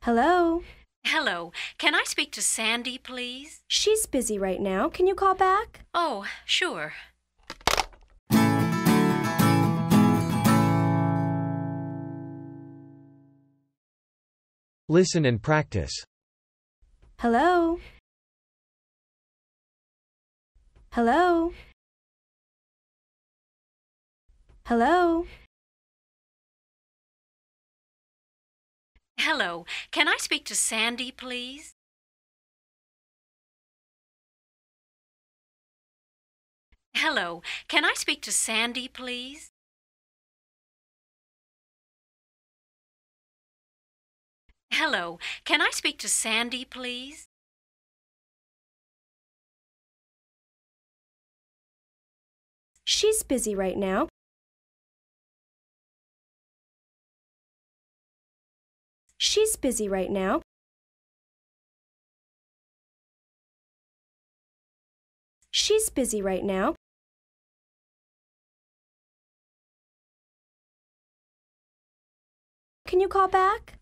Hello? Hello, can I speak to Sandy, please? She's busy right now. Can you call back? Oh, sure. Listen and practice. Hello? Hello? Hello? Hello, can I speak to Sandy, please? Hello, can I speak to Sandy, please? Hello, can I speak to Sandy, please? She's busy right now. She's busy right now. She's busy right now. Can you call back?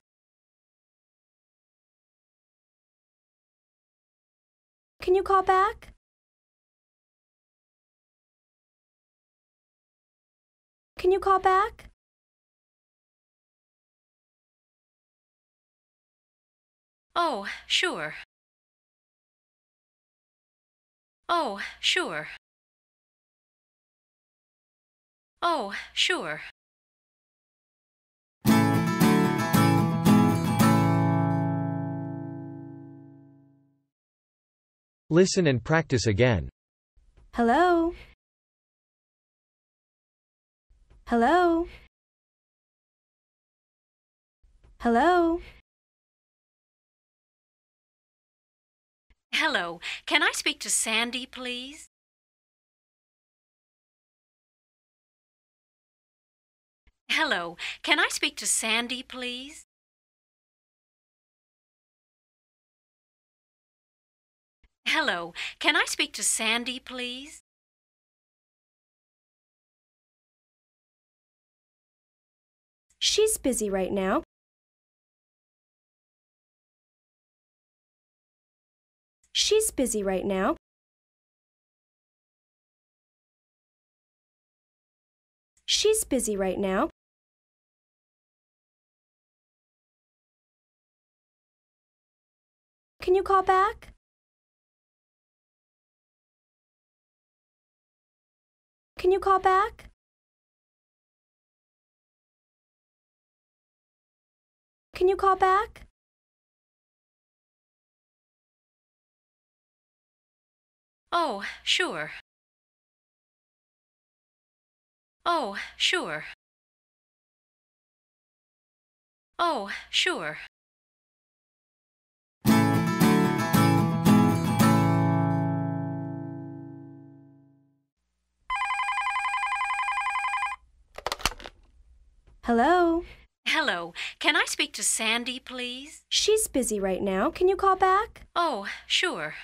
Can you call back? Can you call back? Oh, sure. Oh, sure. Oh, sure. Listen and practice again. Hello? Hello? Hello? Hello, can I speak to Sandy, please? Hello, can I speak to Sandy, please? Hello, can I speak to Sandy, please? She's busy right now. She's busy right now. She's busy right now. Can you call back? Can you call back? Can you call back? Oh, sure. Oh, sure. Oh, sure. Hello? Hello, can I speak to Sandy, please? She's busy right now. Can you call back? Oh, sure.